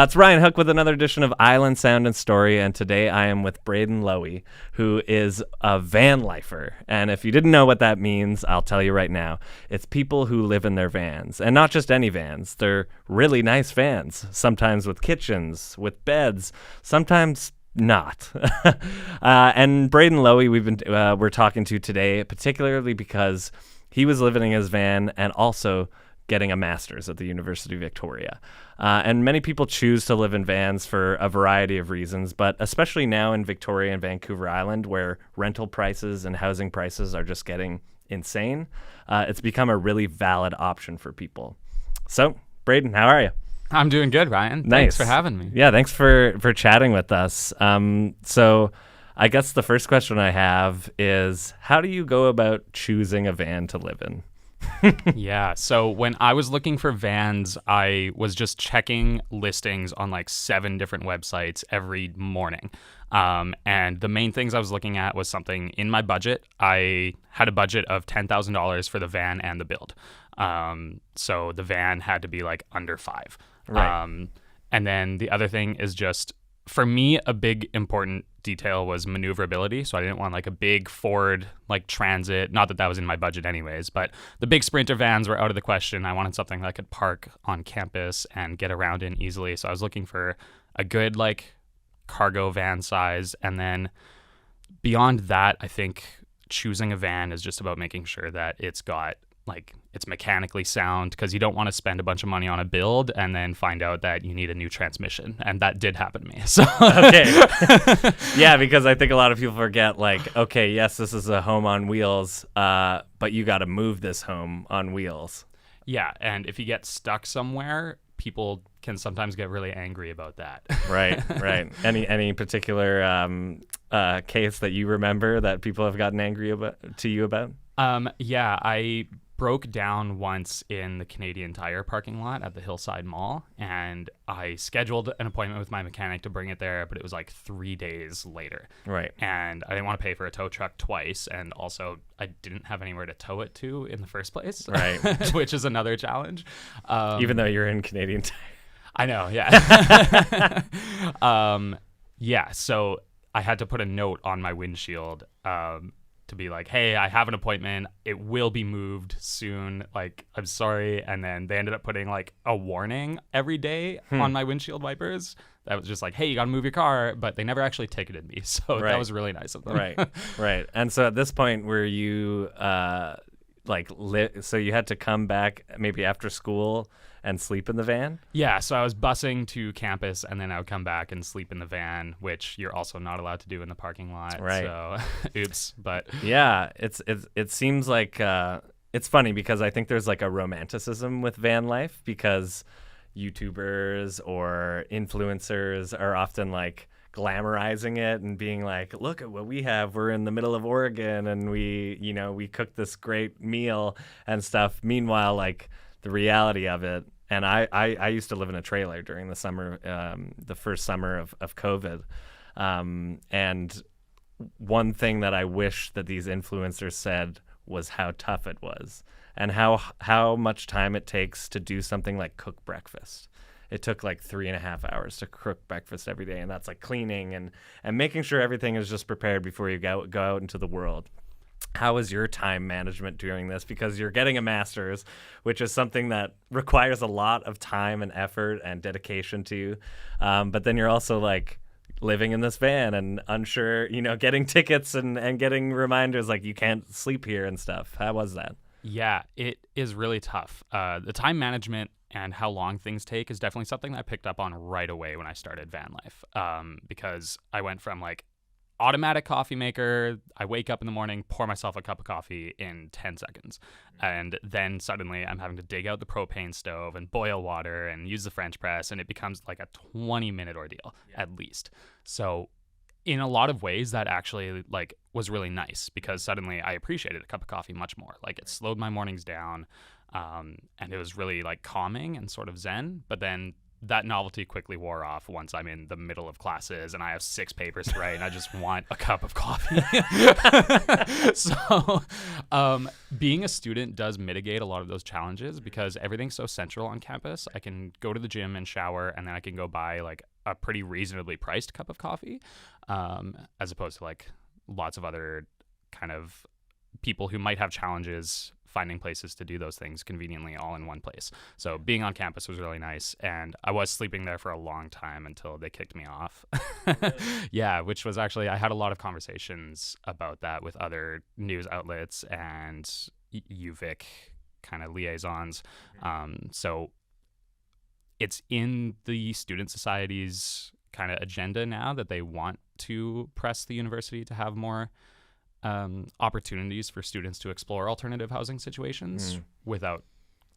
It's Ryan Hook with another edition of Island Sound and Story, and today I am with Braden Lowy, who is a van lifer. And if you didn't know what that means, I'll tell you right now. It's people who live in their vans, and not just any vans. They're really nice vans, sometimes with kitchens, with beds, sometimes not. And Braden Lowy, we're talking to today, particularly because he was living in his van and also getting a master's at the University of Victoria. And many people choose to live in vans for a variety of reasons, but especially now in Victoria and Vancouver Island, where rental prices and housing prices are just getting insane, it's become a really valid option for people. So, Braden, how are you? I'm doing good, Ryan. Nice. Thanks for having me. Yeah, thanks for chatting with us. So I guess the first question I have is, how do you go about choosing a van to live in? Yeah. So when I was looking for vans, I was just checking listings on like 7 different websites every morning. And the main things I was looking at was something in my budget. I had a budget of $10,000 for the van and the build. So the van had to be like under 5. Right. And then the other thing is just, for me, a big important detail was maneuverability. So I didn't want like a big Ford like Transit. Not that that was in my budget anyways, but the big Sprinter vans were out of the question. I wanted something that I could park on campus and get around in easily. So I was looking for a good like cargo van size. And then beyond that, I think choosing a van is just about making sure that it's got like it's mechanically sound, because you don't want to spend a bunch of money on a build and then find out that you need a new transmission, and that did happen to me. So Okay. Yeah, because I think a lot of people forget, like, okay, yes, this is a home on wheels, but you got to move this home on wheels. Yeah, and if you get stuck somewhere, people can sometimes get really angry about that. Right. Any particular case that you remember that people have gotten angry to you about? Yeah, I broke down once in the Canadian Tire parking lot at the Hillside Mall, and I scheduled an appointment with my mechanic to bring it there, but it was like 3 days later. Right. And I didn't want to pay for a tow truck twice, and also I didn't have anywhere to tow it to in the first place. Right. Which is another challenge. Even though you're in Canadian Tire. I know, yeah. Yeah, so I had to put a note on my windshield to be like, hey, I have an appointment. It will be moved soon. Like, I'm sorry. And then they ended up putting like a warning every day on my windshield wipers. That was just like, hey, you got to move your car. But they never actually ticketed me. So that was really nice of them. Right. And so at this point, were you so you had to come back maybe after school and sleep in the van? Yeah, so I was busing to campus, and then I would come back and sleep in the van, which you're also not allowed to do in the parking lot. Right. So, oops. But yeah, it seems like it's funny because I think there's like a romanticism with van life, because YouTubers or influencers are often like glamorizing it and being like, look at what we have. We're in the middle of Oregon and we cooked this great meal and stuff. Meanwhile, like, the reality of it, and I used to live in a trailer during the summer, the first summer of COVID. And one thing that I wish that these influencers said was how tough it was, and how much time it takes to do something like cook breakfast. It took like 3.5 hours to cook breakfast every day, and that's like cleaning and making sure everything is just prepared before you go out into the world. How is your time management during this? Because you're getting a master's, which is something that requires a lot of time and effort and dedication to. But then you're also like living in this van and unsure, getting tickets and getting reminders like you can't sleep here and stuff. How was that? Yeah, it is really tough. The time management and how long things take is definitely something that I picked up on right away when I started van life, because I went from like automatic coffee maker, I wake up in the morning, pour myself a cup of coffee in 10 seconds. And then suddenly I'm having to dig out the propane stove and boil water and use the French press, and it becomes like a 20-minute ordeal at least. So in a lot of ways that actually like was really nice, because suddenly I appreciated a cup of coffee much more. Like it slowed my mornings down, and it was really like calming and sort of zen. But then that novelty quickly wore off once I'm in the middle of classes and I have 6 papers to write and I just want a cup of coffee. So being a student does mitigate a lot of those challenges because everything's so central on campus. I can go to the gym and shower, and then I can go buy like a pretty reasonably priced cup of coffee, as opposed to like lots of other kind of people who might have challenges finding places to do those things conveniently all in one place. So being on campus was really nice, and I was sleeping there for a long time until they kicked me off. Yeah, which was actually, I had a lot of conversations about that with other news outlets and UVic kind of liaisons. So it's in the student society's kind of agenda now that they want to press the university to have more opportunities for students to explore alternative housing situations without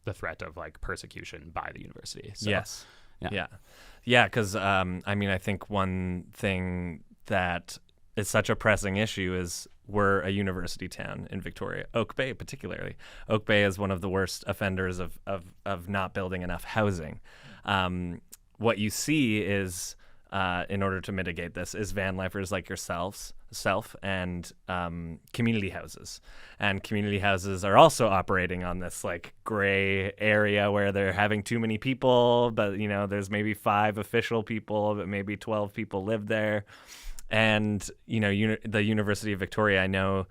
the threat of like persecution by the university. So, yes. Yeah. Because I mean, I think one thing that is such a pressing issue is we're a university town in Victoria, Oak Bay particularly. Oak Bay is one of the worst offenders of not building enough housing. What you see is, in order to mitigate this, is van lifers like yourself and community houses. And community houses are also operating on this like gray area where they're having too many people, but you know, there's maybe 5 official people, but maybe 12 people live there. And you know, the University of Victoria, I know,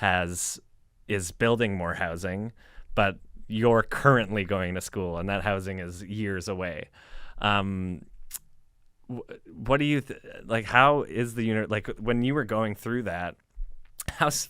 is building more housing, but you're currently going to school, and that housing is years away. What do you like? How is the like when you were going through that?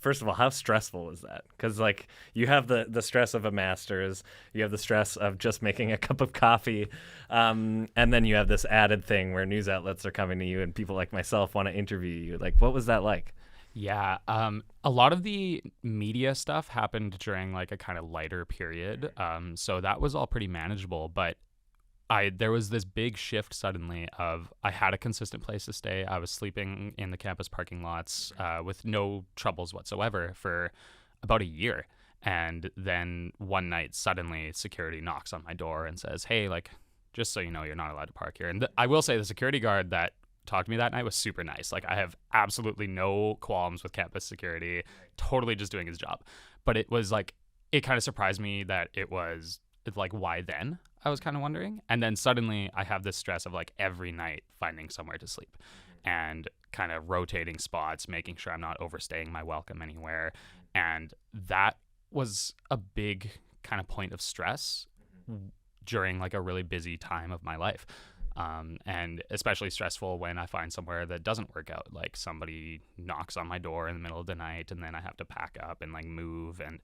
First of all, how stressful was that? Because like you have the stress of a master's, you have the stress of just making a cup of coffee, and then you have this added thing where news outlets are coming to you and people like myself want to interview you. Like, what was that like? Yeah, a lot of the media stuff happened during like a kind of lighter period, so that was all pretty manageable. But there was this big shift suddenly of I had a consistent place to stay. I was sleeping in the campus parking lots with no troubles whatsoever for about a year. And then one night, suddenly security knocks on my door and says, hey, like, just so you know, you're not allowed to park here. And I will say the security guard that talked to me that night was super nice. Like, I have absolutely no qualms with campus security, totally just doing his job. But it was like, it kind of surprised me that it's like, why then? I was kind of wondering. And then suddenly I have this stress of like every night finding somewhere to sleep and kind of rotating spots, making sure I'm not overstaying my welcome anywhere. And that was a big kind of point of stress during like a really busy time of my life. And especially stressful when I find somewhere that doesn't work out. Like somebody knocks on my door in the middle of the night and then I have to pack up and like move and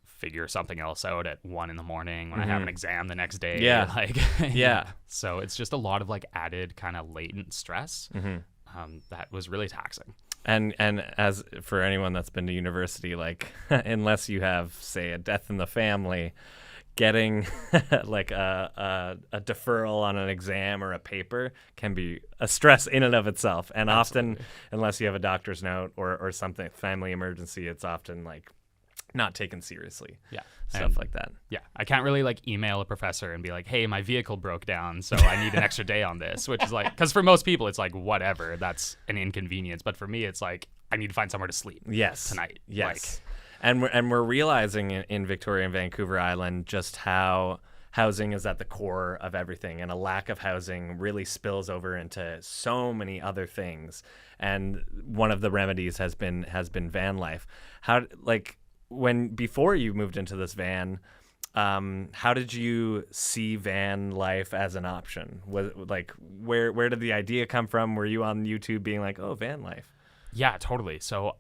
figure something else out at 1 a.m. when I have an exam the next day. Yeah. Like, yeah. So it's just a lot of like added kind of latent stress that was really taxing. And as for anyone that's been to university, like unless you have, say, a death in the family, getting like a deferral on an exam or a paper can be a stress in and of itself. And Absolutely. Often, unless you have a doctor's note or something, family emergency, it's often like not taken seriously. Yeah. Stuff like that. Yeah. I can't really like email a professor and be like, hey, my vehicle broke down, so I need an extra day on this, which is like, because for most people, it's like, whatever, that's an inconvenience. But for me, it's like, I need to find somewhere to sleep tonight. Yes. Like, and we're realizing in Victoria and Vancouver Island just how housing is at the core of everything, and a lack of housing really spills over into so many other things. And one of the remedies has been van life. Before you moved into this van, how did you see van life as an option? Was like where did the idea come from? Were you on YouTube being like, oh, van life? Yeah, totally. So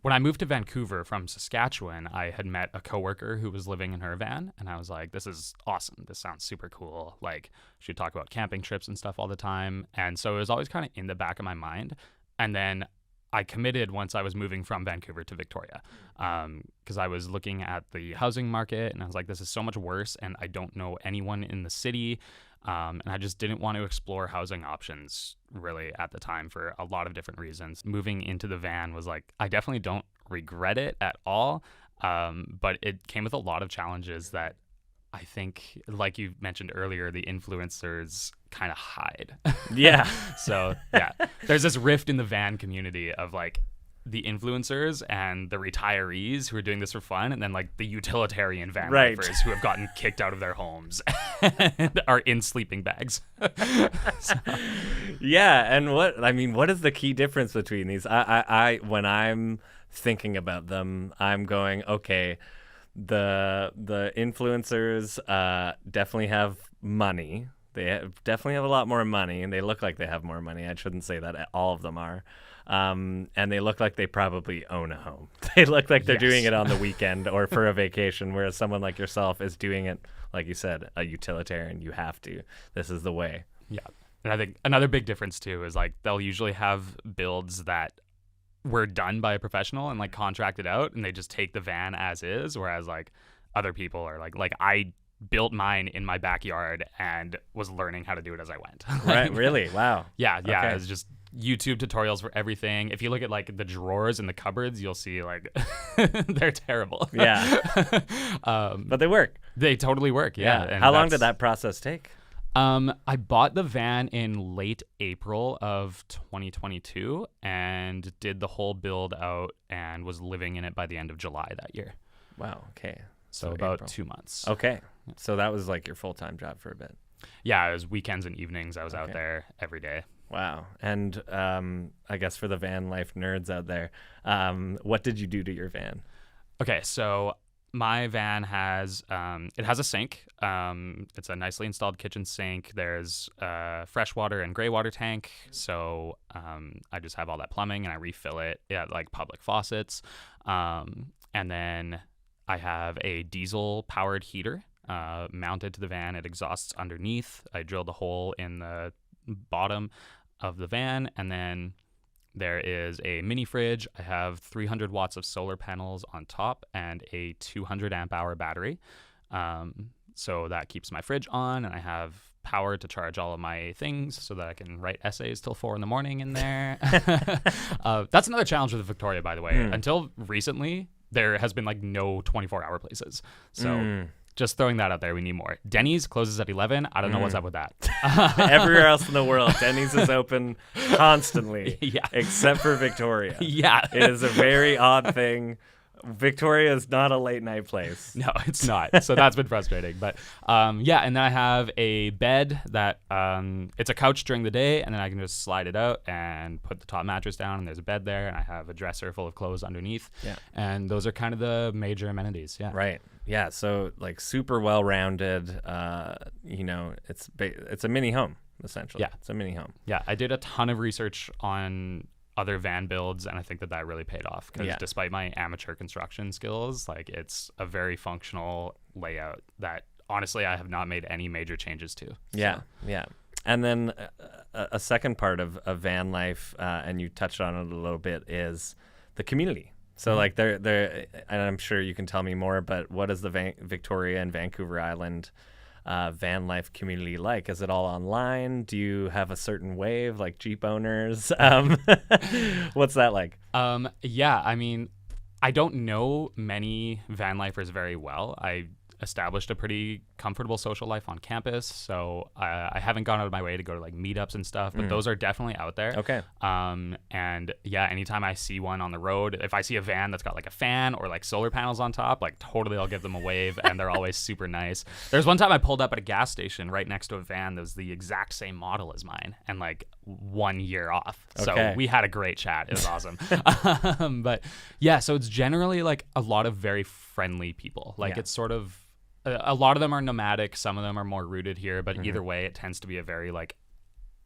when I moved to Vancouver from Saskatchewan, I had met a coworker who was living in her van, and I was like, this is awesome. This sounds super cool. Like, she'd talk about camping trips and stuff all the time. And so it was always kind of in the back of my mind. And then I committed once I was moving from Vancouver to Victoria, because I was looking at the housing market and I was like, this is so much worse and I don't know anyone in the city. And I just didn't want to explore housing options really at the time for a lot of different reasons. Moving into the van was like, I definitely don't regret it at all. But it came with a lot of challenges that I think, like you mentioned earlier, the influencers kind of hide. Yeah. So yeah, there's this rift in the van community of like the influencers and the retirees who are doing this for fun, and then like the utilitarian van lifers who have gotten kicked out of their homes and are in sleeping bags. Yeah, and what is the key difference between these? I when I'm thinking about them, I'm going, okay, the influencers definitely have money. Definitely have a lot more money, and they look like they have more money. I shouldn't say that all of them are. And they look like they probably own a home. They look like they're doing it on the weekend or for a vacation, whereas someone like yourself is doing it, like you said, a utilitarian. You have to. This is the way. Yeah. And I think another big difference, too, is like they'll usually have builds that were done by a professional and like contracted out, and they just take the van as is, whereas like other people are like I built mine in my backyard and was learning how to do it as I went. Right. Really? Wow. Yeah. Okay. It's just YouTube tutorials for everything. If you look at like the drawers in the cupboards, you'll see like they're terrible. Yeah. But they work. They totally work. Yeah. And how long did that process take? I bought the van in late April of 2022 and did the whole build out and was living in it by the end of July that year. Wow. Okay. So about April. 2 months. Okay. So that was like your full-time job for a bit. Yeah, it was weekends and evenings. I was out there every day. Wow. And I guess for the van life nerds out there, what did you do to your van? Okay, so my van has it has a sink. It's a nicely installed kitchen sink. There's a freshwater and gray water tank. So I just have all that plumbing and I refill it at like public faucets. And then I have a diesel powered heater mounted to the van. It exhausts underneath. I drilled a hole in the bottom of the van, and then there is a mini fridge. I have 300 watts of solar panels on top and a 200 amp hour battery. So that keeps my fridge on, and I have power to charge all of my things so that I can write essays till 4 a.m. in there. That's another challenge with Victoria, by the way. Until recently, there has been like no 24-hour places. So just throwing that out there, we need more. Denny's closes at 11. I don't know what's up with that. Everywhere else in the world, Denny's is open constantly, except for Victoria. Yeah. It is a very odd thing. Victoria is not a late night place. No, it's not. So that's been frustrating. But and then I have a bed that it's a couch during the day, and then I can just slide it out and put the top mattress down, and there's a bed there, and I have a dresser full of clothes underneath. Yeah. And those are kind of the major amenities. Yeah. Right. Yeah. So like super well rounded. It's a mini home essentially. Yeah. It's a mini home. Yeah. I did a ton of research on other van builds, and I think that really paid off because despite my amateur construction skills, like it's a very functional layout that honestly I have not made any major changes to. Yeah. And then a second part of van life, and you touched on it a little bit, is the community. So like there, and I'm sure you can tell me more, but what is the Victoria and Vancouver Island van life community like? Is it all online? Do you have a certain wave like Jeep owners? What's that like? Yeah, I mean, I don't know many van lifers very well. I established a pretty comfortable social life on campus, so I haven't gone out of my way to go to like meetups and stuff, but those are definitely out there. Okay. And yeah, anytime I see one on the road, if I see a van that's got like a fan or like solar panels on top, like totally I'll give them a wave, and they're always super nice. There's one time I pulled up at a gas station right next to a van that was the exact same model as mine and like 1 year off. So we had a great chat. It was awesome. But yeah, so it's generally like a lot of very friendly people. Like it's sort of a lot of them are nomadic, some of them are more rooted here, but either way it tends to be a very like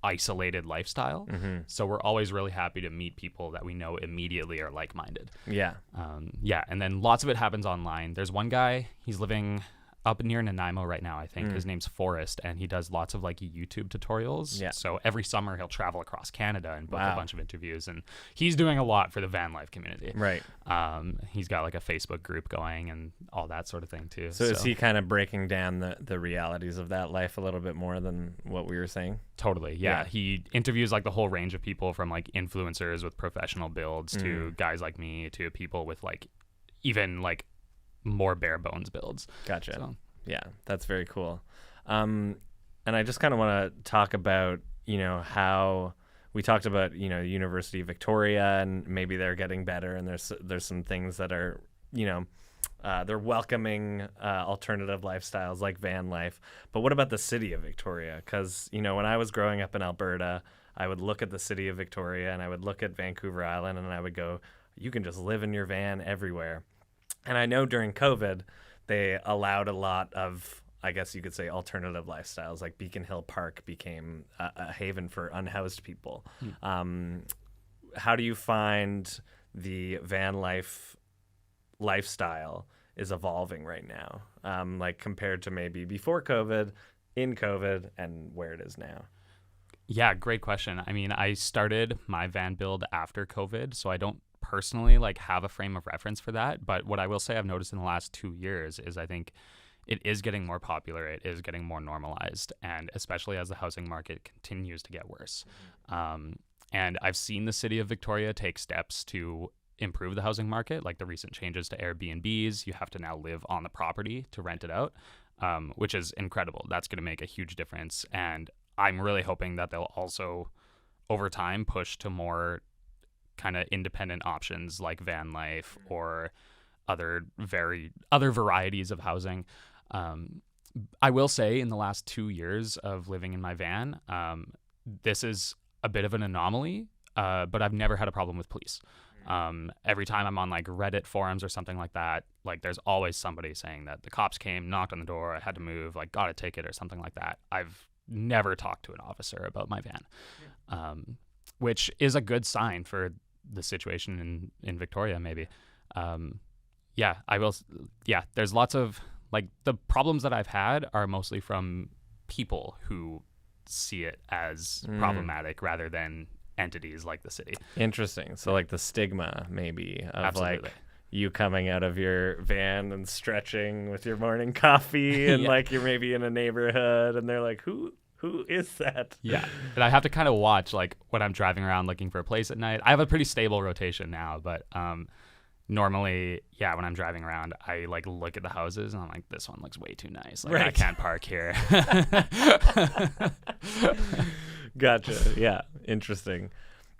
isolated lifestyle. So we're always really happy to meet people that we know immediately are like-minded. And then lots of it happens online. There's one guy, he's living up near Nanaimo right now, I think. His name's Forrest, and he does lots of like YouTube tutorials. Yeah. So every summer he'll travel across Canada and book Wow. a bunch of interviews, and he's doing a lot for the van life community. Right. He's got like a Facebook group going and all that sort of thing too. So is he kind of breaking down the realities of that life a little bit more than what we were saying? Totally. Yeah. He interviews like the whole range of people, from like influencers with professional builds to guys like me to people with like even like more bare bones builds. Gotcha. So. Yeah, that's very cool. And I just kind of want to talk about, how we talked about, University of Victoria, and maybe they're getting better, and there's some things that are, they're welcoming alternative lifestyles like van life. But what about the city of Victoria? Because, when I was growing up in Alberta, I would look at the city of Victoria and I would look at Vancouver Island and I would go, you can just live in your van everywhere. And I know during COVID, they allowed a lot of, I guess you could say, alternative lifestyles. Like Beacon Hill Park became a haven for unhoused people. How do you find the van life lifestyle is evolving right now, like compared to maybe before COVID, in COVID, and where it is now? Yeah, great question. I mean, I started my van build after COVID, so I don't personally like have a frame of reference for that. But what I will say I've noticed in the last 2 years is I think it is getting more popular. It is getting more normalized, and especially as the housing market continues to get worse. And I've seen the city of Victoria take steps to improve the housing market, like the recent changes to Airbnbs. You have to now live on the property to rent it out, which is incredible. That's going to make a huge difference. And I'm really hoping that they'll also, over time, push to more kind of independent options like van life or other varieties of housing. I will say in the last 2 years of living in my van, this is a bit of an anomaly, but I've never had a problem with police. Every time I'm on like Reddit forums or something like that, like there's always somebody saying that the cops came, knocked on the door, I had to move, like got a ticket or something like that. I've never talked to an officer about my van, which is a good sign for the situation in Victoria, maybe. There's lots of like the problems that I've had are mostly from people who see it as problematic rather than entities like the city. Interesting. So like the stigma maybe of Absolutely. like you coming out of your van and stretching with your morning coffee and like you're maybe in a neighborhood and they're like, who is that? Yeah. And I have to kind of watch like when I'm driving around looking for a place at night. I have a pretty stable rotation now, but normally, when I'm driving around, I like look at the houses and I'm like, this one looks way too nice. Like I can't park here. Gotcha. Yeah. Interesting.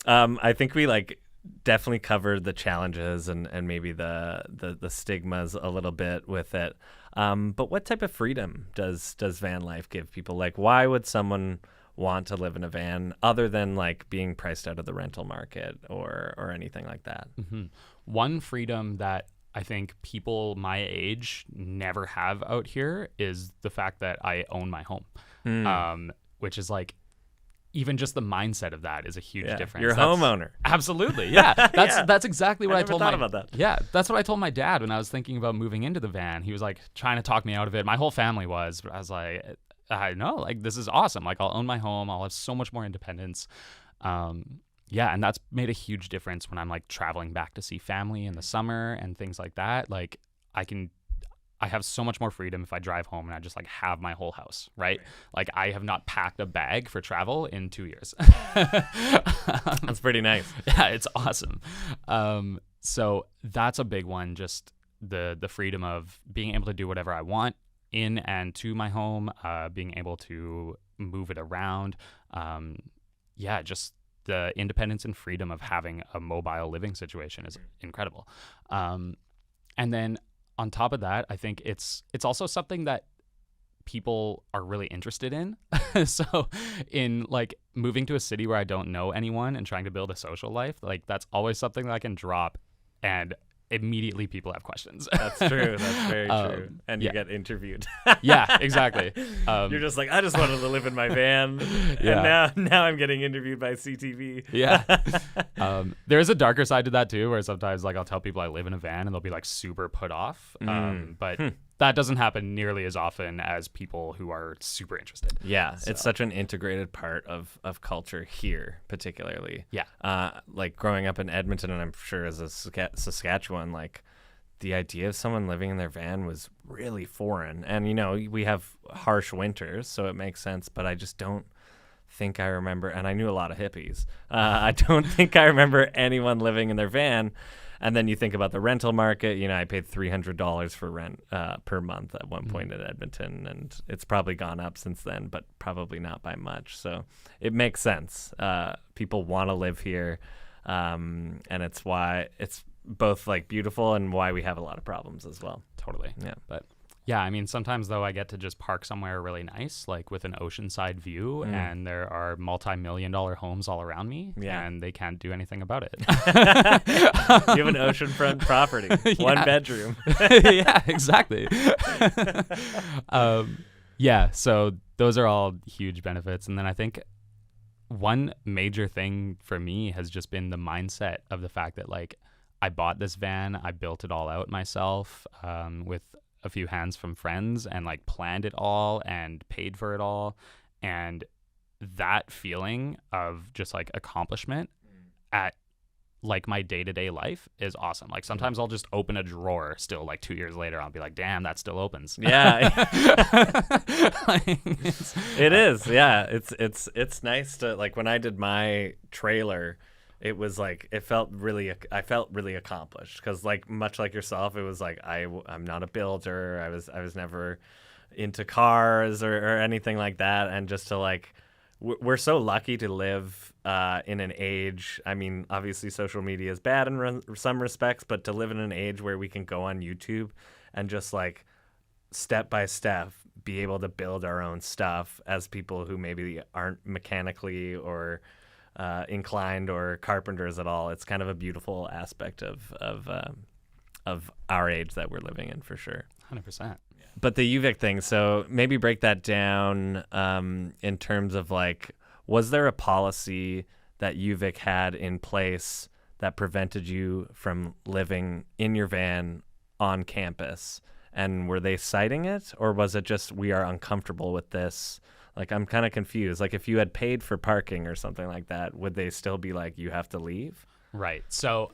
I think we like definitely covered the challenges and maybe the stigmas a little bit with it. But what type of freedom does van life give people? Like, why would someone want to live in a van other than like being priced out of the rental market or anything like that? Mm-hmm. One freedom that I think people my age never have out here is the fact that I own my home, which is like, even just the mindset of that is a huge difference. You're a homeowner. Absolutely. Yeah. That's exactly what I told about that. Yeah. That's what I told my dad when I was thinking about moving into the van. He was like trying to talk me out of it. My whole family was, but I was like, I know, like this is awesome. Like I'll own my home. I'll have so much more independence. And that's made a huge difference when I'm like traveling back to see family in the summer and things like that. Like I have so much more freedom if I drive home and I just like have my whole house, right? Like I have not packed a bag for travel in 2 years. That's pretty nice. Yeah, it's awesome. So that's a big one, just the freedom of being able to do whatever I want in and to my home, being able to move it around. Just the independence and freedom of having a mobile living situation is incredible. And then on top of that, I think it's also something that people are really interested in. So in like moving to a city where I don't know anyone and trying to build a social life, like that's always something that I can drop and immediately people have questions. That's true. That's very true. And you get interviewed. Yeah, exactly. You're just like, I just wanted to live in my van. And now I'm getting interviewed by CTV. Yeah. There's a darker side to that too, where sometimes like I'll tell people I live in a van and they'll be like super put off. But that doesn't happen nearly as often as people who are super interested. Yeah, so. It's such an integrated part of culture here, particularly. Yeah. Like growing up in Edmonton, and I'm sure as a Saskatchewan, like the idea of someone living in their van was really foreign. And, you know, we have harsh winters, so it makes sense, but I just don't think I remember, and I knew a lot of hippies. I don't think I remember anyone living in their van. And then you think about the rental market. You know, I paid $300 for rent per month at one point in Edmonton, and it's probably gone up since then, but probably not by much. So it makes sense. People want to live here, and it's why it's both like beautiful and why we have a lot of problems as well. Totally. Yeah. But yeah, I mean, sometimes though I get to just park somewhere really nice, like with an oceanside view, and there are multi-million-dollar homes all around me, and they can't do anything about it. You have an oceanfront property, one bedroom. Yeah, exactly. Yeah, so those are all huge benefits. And then I think one major thing for me has just been the mindset of the fact that, like, I bought this van, I built it all out myself with a few hands from friends, and like planned it all and paid for it all. And that feeling of just like accomplishment at like my day-to-day life is awesome. Like sometimes I'll just open a drawer still like 2 years later. I'll be like, damn, that still opens. Yeah. It is. Yeah. It's nice to, like, when I did my trailer, it was like, I felt really accomplished, because like much like yourself, it was like I'm not a builder. I was never into cars or anything like that. And just to like, we're so lucky to live in an age. I mean, obviously social media is bad in some respects, but to live in an age where we can go on YouTube and just like step by step be able to build our own stuff as people who maybe aren't mechanically or inclined or carpenters at all. It's kind of a beautiful aspect of our age that we're living in, for sure. 100%. But the UVic thing, so maybe break that down in terms of like, was there a policy that UVic had in place that prevented you from living in your van on campus? And were they citing it, or was it just, we are uncomfortable with this? Like, I'm kind of confused. Like, if you had paid for parking or something like that, would they still be like, you have to leave? Right. So,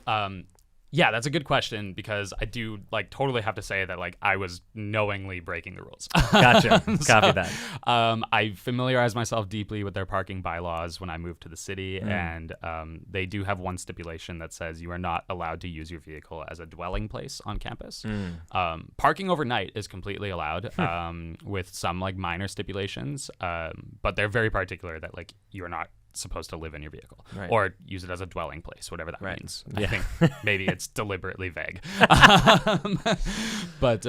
yeah, that's a good question, because I do like totally have to say that like I was knowingly breaking the rules. Gotcha. Copy that. I familiarized myself deeply with their parking bylaws when I moved to the city, and they do have one stipulation that says you are not allowed to use your vehicle as a dwelling place on campus. Parking overnight is completely allowed, with some like minor stipulations, but they're very particular that like you are not supposed to live in your vehicle, right, or use it as a dwelling place, whatever that means. Yeah. I think maybe it's deliberately vague. But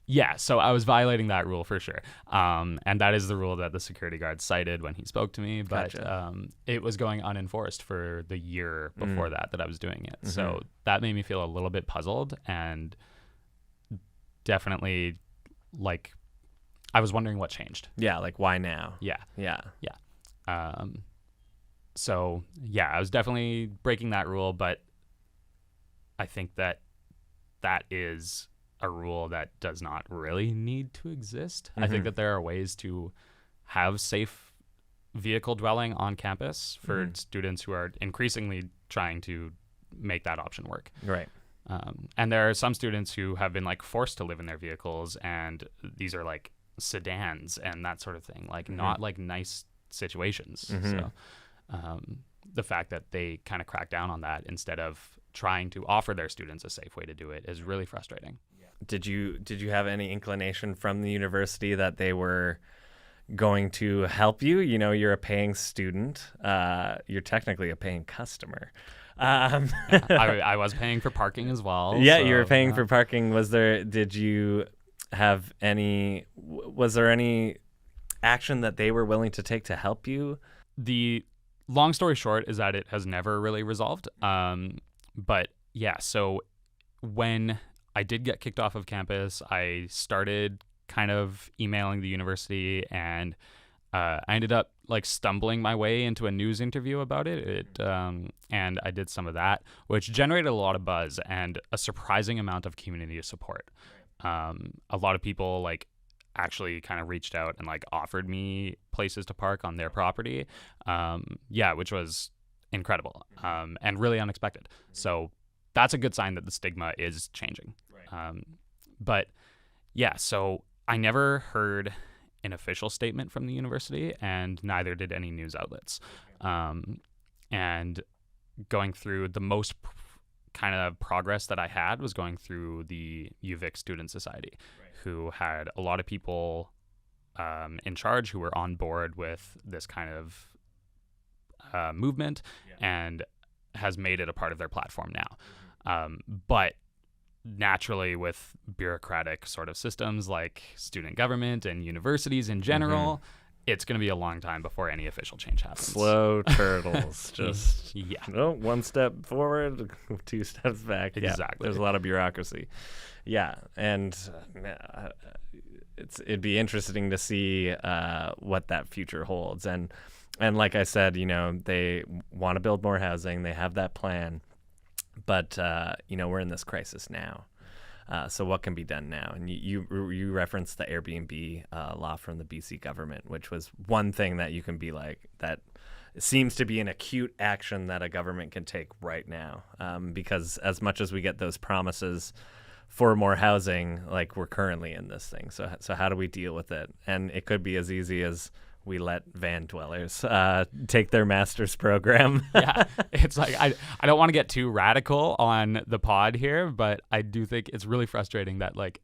yeah, so I was violating that rule for sure. And that is the rule that the security guard cited when he spoke to me, but it was going unenforced for the year before that I was doing it. So that made me feel a little bit puzzled, and definitely like I was wondering what changed. Yeah, like why now? Yeah. Yeah. So yeah, I was definitely breaking that rule, but I think that is a rule that does not really need to exist. I think that there are ways to have safe vehicle dwelling on campus for students who are increasingly trying to make that option work. Right. And there are some students who have been like forced to live in their vehicles, and these are like sedans and that sort of thing, like not like nice situations. So the fact that they kind of crack down on that instead of trying to offer their students a safe way to do it is really frustrating. Did you have any inclination from the university that they were going to help you? You know, you're a paying student. You're technically a paying customer. I was paying for parking as well. Yeah, so, you were paying for parking. Was there any action that they were willing to take to help you? The long story short is that it has never really resolved. But yeah, so when I did get kicked off of campus, I started kind of emailing the university, and I ended up like stumbling my way into a news interview about it. And I did some of that, which generated a lot of buzz and a surprising amount of community support. A lot of people like actually kind of reached out and like offered me places to park on their property. Which was incredible and really unexpected. So that's a good sign that the stigma is changing. But yeah, so I never heard an official statement from the university, and neither did any news outlets. And going through the most kind of progress that I had was going through the UVic Student Society, who had a lot of people in charge who were on board with this kind of movement and has made it a part of their platform now. But naturally, with bureaucratic sort of systems like student government and universities in general, it's going to be a long time before any official change happens. Slow turtles, just yeah. One step forward, 2 steps back. Exactly. Yeah, there's a lot of bureaucracy. Yeah, and it'd be interesting to see what that future holds. And like I said, they want to build more housing. They have that plan, but we're in this crisis now. So what can be done now? And you referenced the Airbnb law from the BC government, which was one thing that you can be like, that seems to be an acute action that a government can take right now. Because as much as we get those promises for more housing, like we're currently in this thing. So how do we deal with it? And it could be as easy as we let van dwellers take their master's program. Yeah, it's like I don't want to get too radical on the pod here, but I do think it's really frustrating that like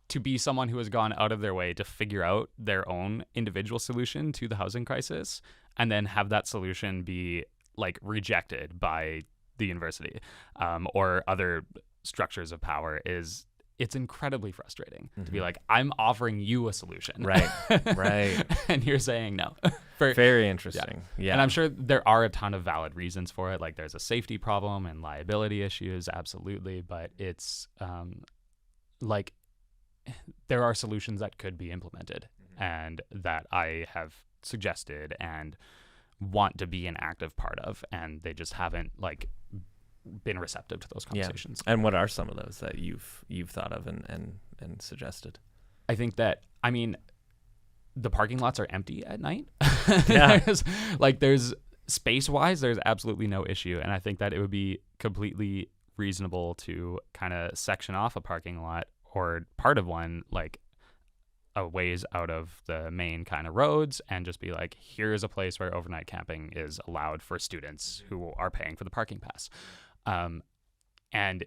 to be someone who has gone out of their way to figure out their own individual solution to the housing crisis and then have that solution be like rejected by the university or other structures of power it's incredibly frustrating to be like, I'm offering you a solution. Right. And you're saying no. Very interesting. Yeah. And I'm sure there are a ton of valid reasons for it. Like there's a safety problem and liability issues, absolutely. But it's like there are solutions that could be implemented and that I have suggested and want to be an active part of. And they just haven't like been receptive to those conversations. Yeah. And what are some of those that you've thought of and suggested? I think that, the parking lots are empty at night. Yeah. there's space-wise, there's absolutely no issue. And I think that it would be completely reasonable to kind of section off a parking lot or part of one, like a ways out of the main kind of roads, and just be like, here's a place where overnight camping is allowed for students who are paying for the parking pass. And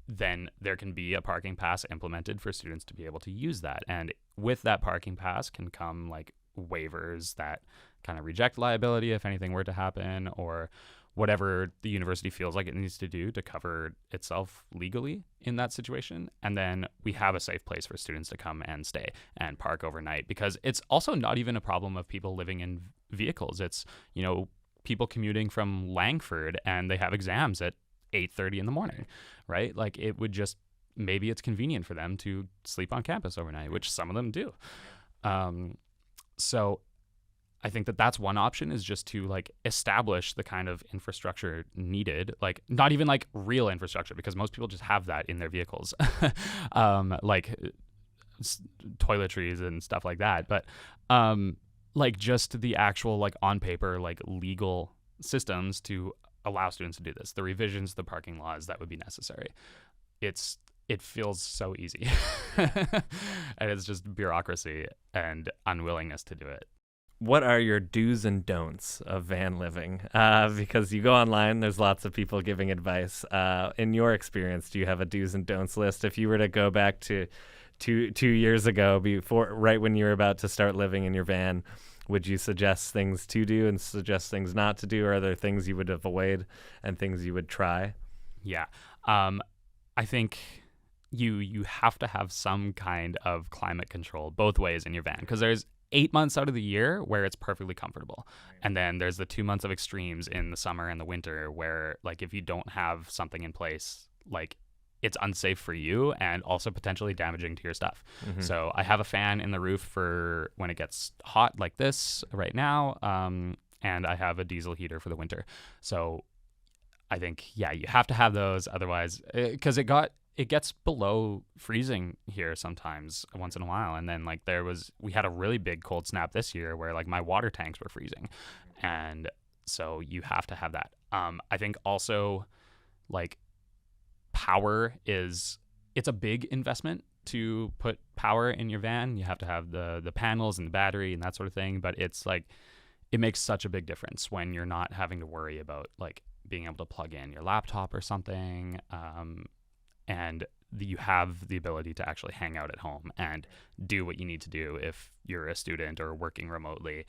then there can be a parking pass implemented for students to be able to use that. And with that parking pass can come like waivers that kind of reject liability if anything were to happen, or whatever the university feels like it needs to do to cover itself legally in that situation. And then we have a safe place for students to come and stay and park overnight, because it's also not even a problem of people living in vehicles. It's, people commuting from Langford and they have exams at 8:30 in the morning, right? Like it would just, maybe it's convenient for them to sleep on campus overnight, which some of them do. So I think that that's one option, is just to like establish the kind of infrastructure needed, like not even like real infrastructure, because most people just have that in their vehicles, like toiletries and stuff like that. But like just the actual like on paper, like legal systems to allow students to do this, the revisions to the parking laws that would be necessary. It feels so easy. And it's just bureaucracy and unwillingness to do it. What are your do's and don'ts of van living? Because you go online, there's lots of people giving advice. In your experience, do you have a do's and don'ts list? If you were to go back to two years ago, right when you were about to start living in your van, would you suggest things to do and suggest things not to do? Or are there things you would avoid and things you would try? Yeah. I think you have to have some kind of climate control both ways in your van, because there's 8 months out of the year where it's perfectly comfortable. And then there's the 2 months of extremes in the summer and the winter where like if you don't have something in place, like it's unsafe for you and also potentially damaging to your stuff. Mm-hmm. So I have a fan in the roof for when it gets hot like this right now. And I have a diesel heater for the winter. So I think, yeah, you have to have those. Otherwise, because it got it gets below freezing here sometimes once in a while. And then like we had a really big cold snap this year where like my water tanks were freezing. And so you have to have that. I think also like power it's a big investment to put power in your van. You have to have the panels and the battery and that sort of thing. But it's like, it makes such a big difference when you're not having to worry about like being able to plug in your laptop or something. And you have the ability to actually hang out at home and do what you need to do if you're a student or working remotely,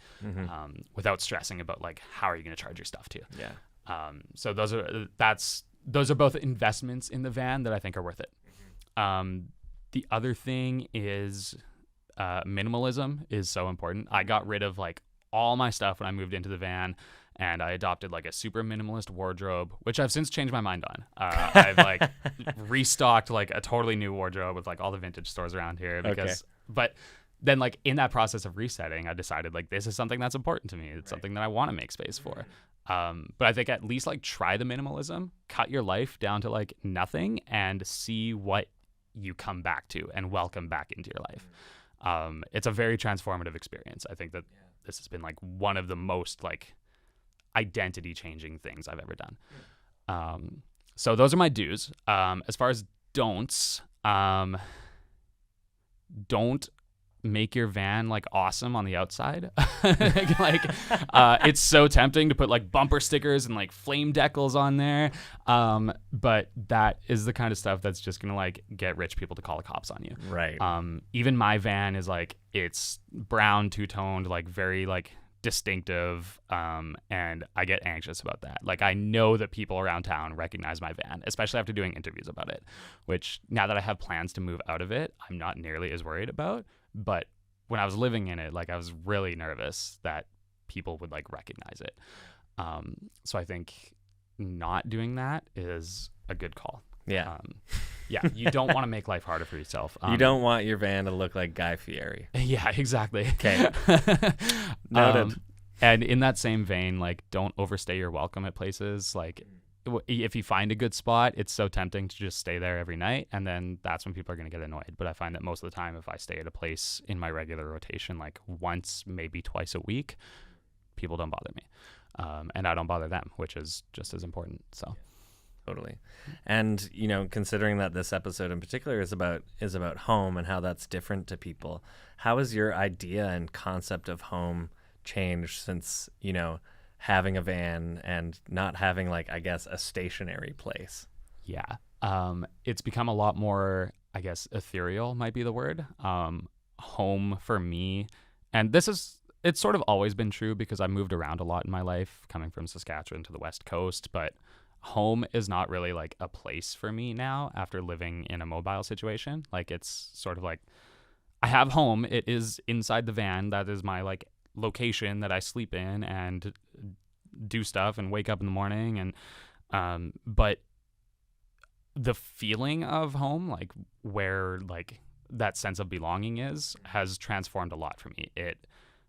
without stressing about like, how are you going to charge your stuff to? Yeah. So those are both investments in the van that I think are worth it. The other thing is minimalism is so important. I got rid of like all my stuff when I moved into the van, and I adopted like a super minimalist wardrobe, which I've since changed my mind on. I've like restocked like a totally new wardrobe with like all the vintage stores around here but then like in that process of resetting, I decided like this is something that's important to me. It's something that I want to make space for. But I think at least like try the minimalism, cut your life down to like nothing, and see what you come back to and welcome back into your life. It's a very transformative experience. I think that this has been like one of the most like identity changing things I've ever done. So those are my do's. As far as don'ts, don't make your van like awesome on the outside. Like it's so tempting to put like bumper stickers and like flame decals on there, but that is the kind of stuff that's just gonna like get rich people to call the cops on you. Right. Even my van is like, it's brown, two-toned, like very like distinctive, and I get anxious about that. Like I know that people around town recognize my van, especially after doing interviews about it, which now that I have plans to move out of it, I'm not nearly as worried about. But when I was living in it, like I was really nervous that people would like recognize it. So I think not doing that is a good call. Yeah. You don't want to make life harder for yourself. You don't want your van to look like Guy Fieri. Yeah, exactly. Okay. Noted. And in that same vein, like don't overstay your welcome at places. Like if you find a good spot, it's so tempting to just stay there every night, and then that's when people are going to get annoyed. But I find that most of the time, if I stay at a place in my regular rotation, like once, maybe twice a week, people don't bother me, and I don't bother them, which is just as important. So, totally. And considering that this episode in particular is about home and how that's different to people, how has your idea and concept of home changed since having a van and not having like, I guess, a stationary place? Yeah. It's become a lot more, I guess, ethereal might be the word. Home for me, and it's sort of always been true because I moved around a lot in my life, coming from Saskatchewan to the West Coast, but home is not really like a place for me now after living in a mobile situation. Like it's sort of like I have home. It is inside the van. That is my like location that I sleep in and do stuff and wake up in the morning, and but the feeling of home, like where like that sense of belonging has transformed a lot for me. It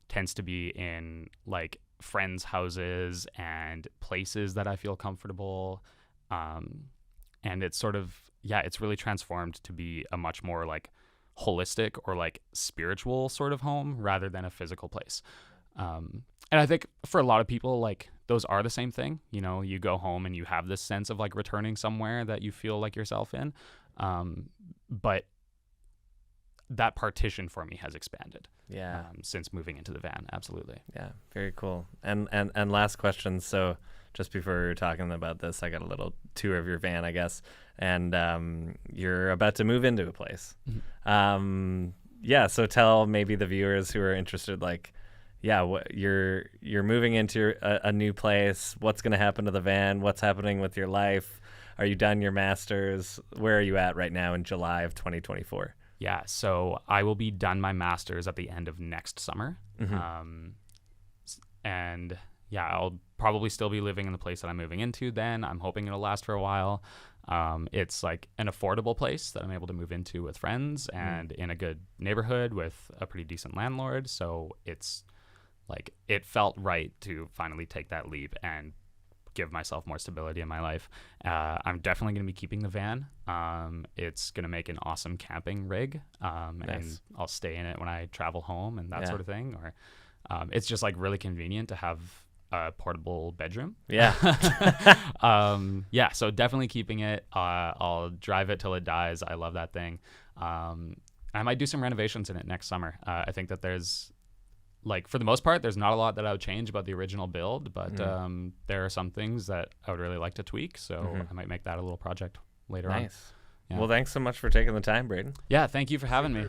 tends to be in like friends' houses and places that I feel comfortable, and it's sort of it's really transformed to be a much more like holistic or like spiritual sort of home rather than a physical place. And I think for a lot of people, like those are the same thing. You go home and you have this sense of like returning somewhere that you feel like yourself in. But that partition for me has expanded. Yeah. Since moving into the van. Absolutely. Yeah. Very cool. And last question. So just before we were talking about this, I got a little tour of your van, I guess. And you're about to move into a place. Mm-hmm. So tell maybe the viewers who are interested, like, what you're moving into a new place. What's going to happen to the van? What's happening with your life? Are you done your master's? Where are you at right now in July of 2024? Yeah, so I will be done my master's at the end of next summer. Mm-hmm. And I'll probably still be living in the place that I'm moving into then. I'm hoping it'll last for a while. It's like an affordable place that I'm able to move into with friends and in a good neighborhood with a pretty decent landlord. So it's like, it felt right to finally take that leap and give myself more stability in my life. I'm definitely going to be keeping the van. It's going to make an awesome camping rig, and I'll stay in it when I travel home and that sort of thing. Or it's just like really convenient to have a portable bedroom. Yeah. Yeah, so definitely keeping it. I'll drive it till it dies. I love that thing. I might do some renovations in it next summer. I think that there's, like, for the most part, there's not a lot that I would change about the original build, but there are some things that I would really like to tweak. So I might make that a little project later on. Nice. Yeah. Well, thanks so much for taking the time, Braden. Yeah, thank you for having me.